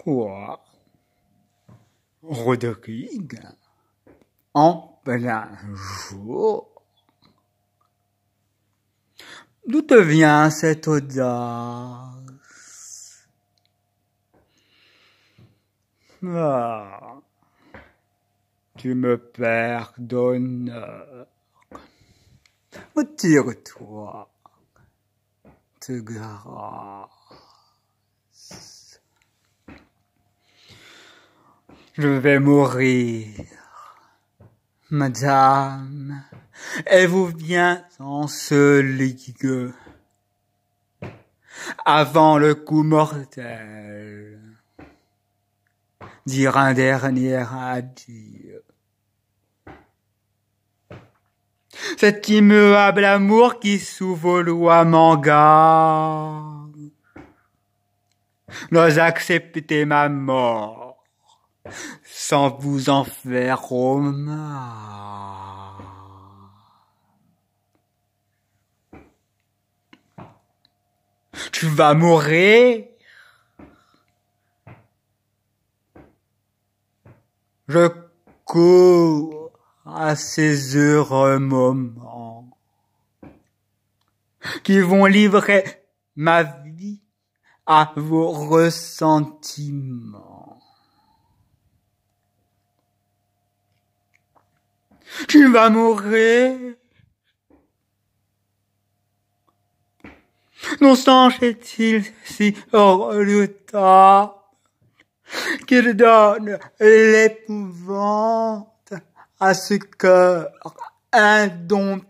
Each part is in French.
toi, Rodrigue, en plein jour. D'où te vient cette audace? Ah, tu me pardonnes. Retire-toi de grâce. Je vais mourir, madame, et vous vient en ce lieu, avant le coup mortel, dire un dernier adieu. Cet immuable amour qui sous vos lois m'engage, n'ose accepter ma mort sans vous en faire hommage. Tu vas mourir. Je cours à ces heureux moments qui vont livrer ma vie à vos ressentiments. Tu vas mourir. Non songe-t-il si redoutable qu'il donne l'épouvante à ce cœur indomptable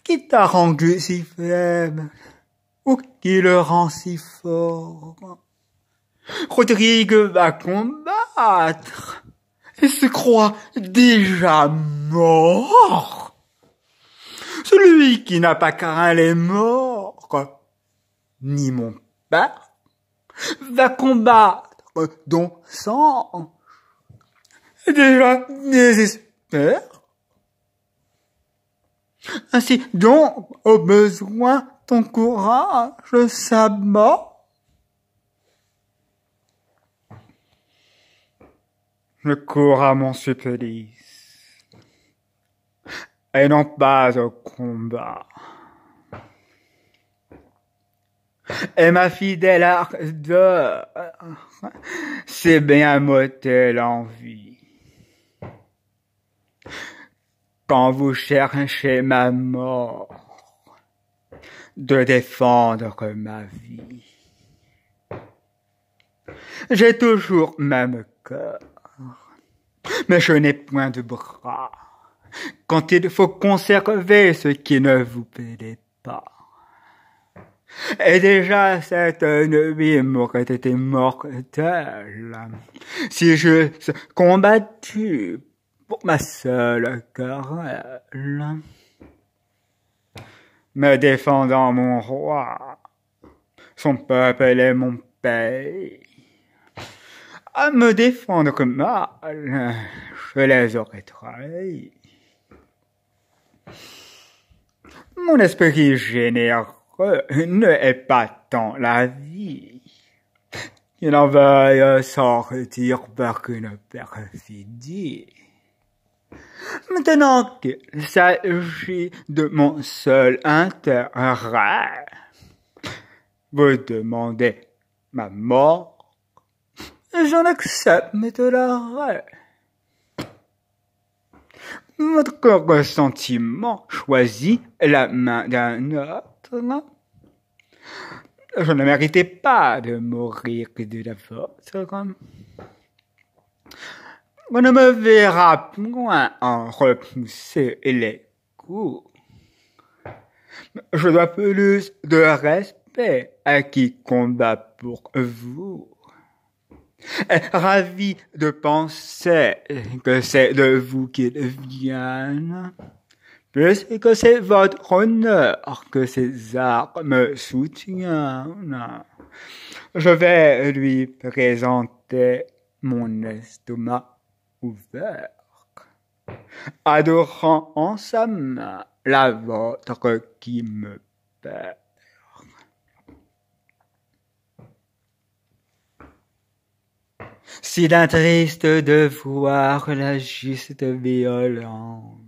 qui t'a rendu si faible ou qui le rend si fort. Rodrigue va combattre et se croit déjà mort. Celui qui n'a pas craint les morts, ni mon père, va combattre don sang. Déjà désespère. Ainsi donc, au besoin, ton courage s'abat. Je cours à mon supplice, et non pas au combat. Et ma fidèle ardeur, c'est bien m'ôter l'envie. Quand vous cherchez ma mort, de défendre ma vie. J'ai toujours même cœur, mais je n'ai point de bras, quand il faut conserver ce qui ne vous plaît pas. Et déjà cette nuit m'aurait été mortelle, si je combattu pour ma seule querelle. Me défendant mon roi, son peuple et mon pays, à me défendre mal, je les aurais trahis. Mon esprit généreux ne est pas tant la vie, qu'il en veuille sortir par une perfidie. Maintenant qu'il s'agit de mon seul intérêt, vous demandez ma mort, j'en accepte l'arrêt. Votre ressentiment choisit la main d'un autre. Je ne méritais pas de mourir de la vôtre. On ne me verra point en repousser les coups. Je dois plus de respect à qui combat pour vous. Ravi de penser que c'est de vous qu'ils viennent, puisque c'est votre honneur que ces armes soutiennent. Je vais lui présenter mon estomac ouvert, adorant en sa main la vôtre qui me perd. si d'un triste devoir la juste violence,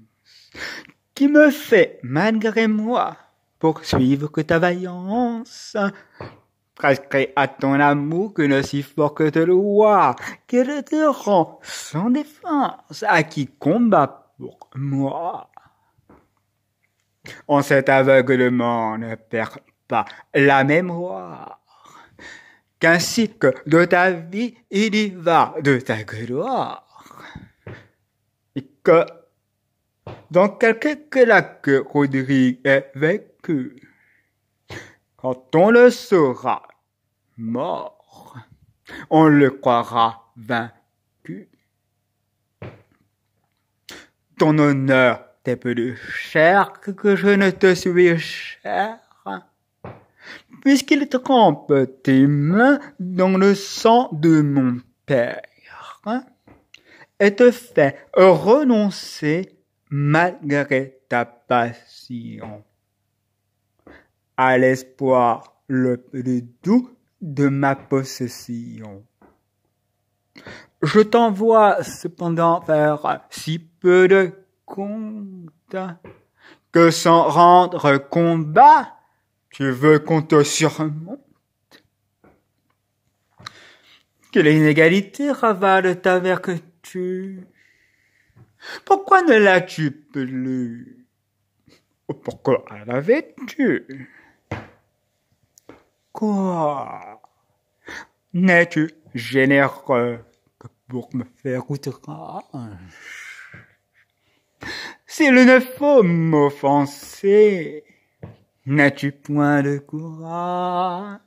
qui me fait, malgré moi, poursuivre que ta vaillance, prescrit à ton amour qu'une si forte loi, qu'elle te rend sans défense à qui combat pour moi. En cet aveuglement ne perd pas la mémoire, qu'ainsi que de ta vie il y va de ta gloire, et que dans quelque lac que Rodrigue est vécu, quand on le saura mort, on le croira vaincu. Ton honneur t'est plus cher que je ne te suis cher, puisqu'il trempe tes mains dans le sang de mon père, et te fait renoncer malgré ta passion à l'espoir le plus doux de ma possession. Je t'envoie cependant faire si peu de compte que sans rendre combat, tu veux qu'on te surmonte, que l'inégalité ravale ta vertu. Pourquoi ne l'as-tu plus? Pourquoi l'avais-tu? Quoi? N'es-tu généreux que pour me faire outrage? S'il ne faut m'offenser, n'as-tu point de courage?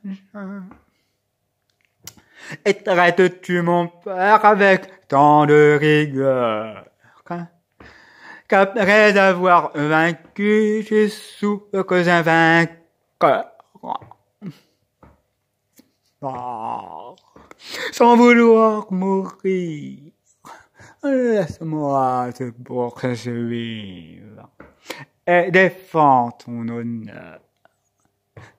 Et traites-tu mon père avec tant de rigueur, qu'après avoir vaincu, je souffre que un vainqueur? Sans vouloir mourir, laisse-moi te poursuivre et défends ton honneur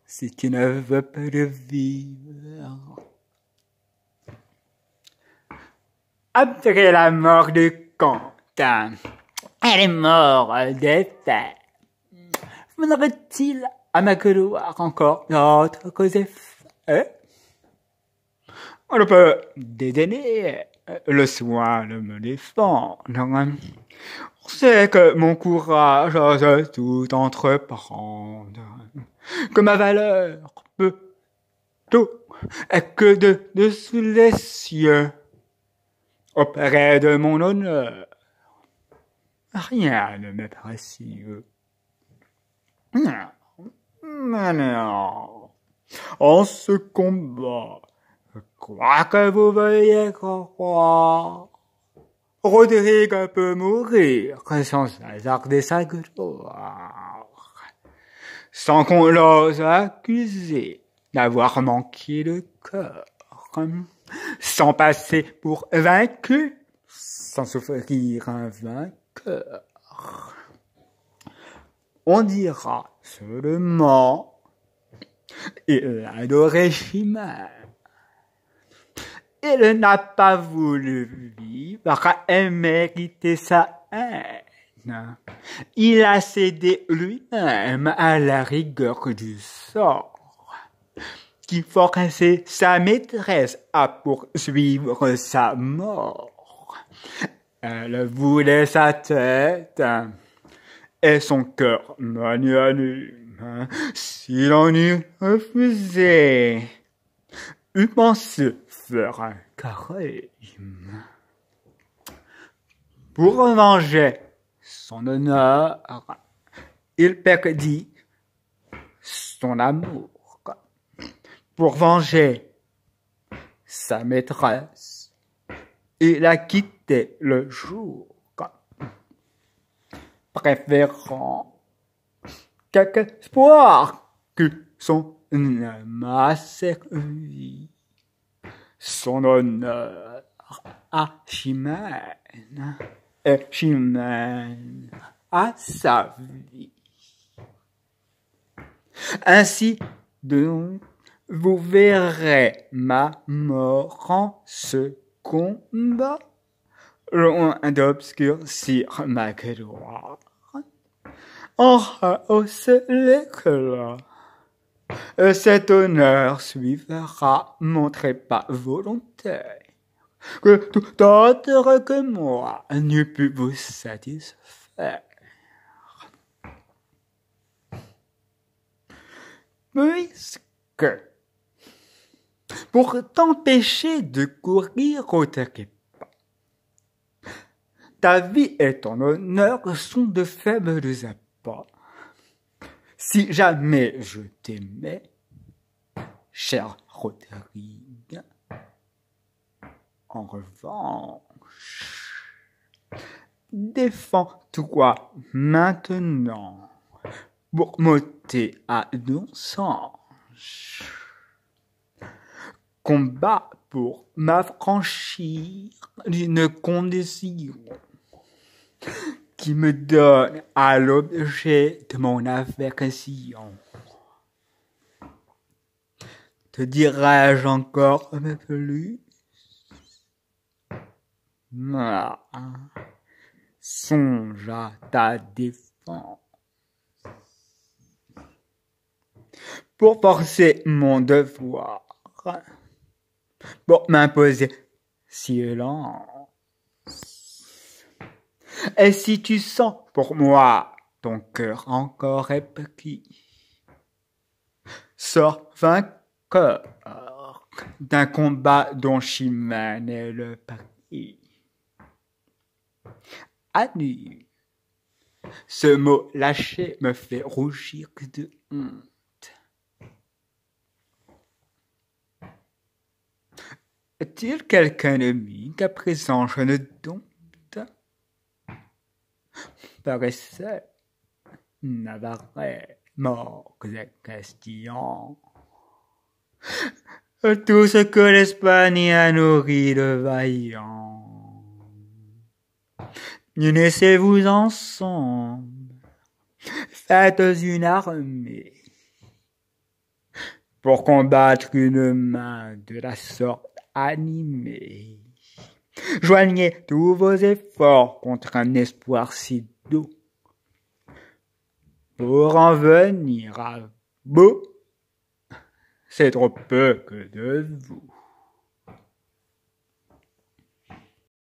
si tu ne veux plus vivre. Après la mort de Quentin et les morts des pères, viendrait-il à ma gloire encore d'autres causes effets? On ne peut dédaigner le soin de me défendre. On sait que mon courage ose tout entreprendre, que ma valeur peut tout, et que de sous les cieux, auprès de mon honneur, rien ne m'est précieux. Non, en ce combat, quoi que vous veuillez croire, Rodrigue peut mourir sans hasarder sa gloire, sans qu'on l'ose accuser d'avoir manqué de cœur, sans passer pour vaincu, sans souffrir un vainqueur. On dira seulement, il adorait Chimère. Il n'a pas voulu vivre et mériter sa haine. Il a cédé lui-même à la rigueur du sort, qui forçait sa maîtresse à poursuivre sa mort. Elle voulait sa tête et son cœur magnanime, s'il en eût refusé, eût pensé faire un carême. Pour venger son honneur, il perdit son amour. Pour venger sa maîtresse, il a quitté le jour, préférant quelque espoir que son âme a servi, son honneur à Chimène et Chimène à sa vie. Ainsi donc, vous verrez ma mort en ce combat. combat, loin d'obscurcir ma gloire, en hausse l'éclat. Cet honneur suivra mon trépas volontaire, que tout autre que moi n'eût pu vous satisfaire. Puisque, pour t'empêcher de courir au trépas, ta vie et ton honneur sont de faibles apports. Si jamais je t'aimais, cher Rodrigue, en revanche, défends-toi maintenant pour m'ôter à ton sens. Combat pour m'affranchir d'une condition qui me donne à l'objet de mon affection. Te dirais-je encore plus? Songe à ta défense. Pour forcer mon devoir, pour m'imposer silence. Et si tu sens pour moi ton cœur encore épris, sors vainqueur d'un combat dont Chimène est le prix. Annie, ce mot lâché me fait rougir de honte. Est-il quelqu'un ennemi qu'à présent je ne doute? Paraissait Navarrais, mort et Castillon. Tout ce que l'Espagne a nourri de vaillants. Unissez-vous ensemble, faites une armée pour combattre une main de la sorte animée. Joignez tous vos efforts contre un espoir si doux. Pour en venir à bout, c'est trop peu que de vous.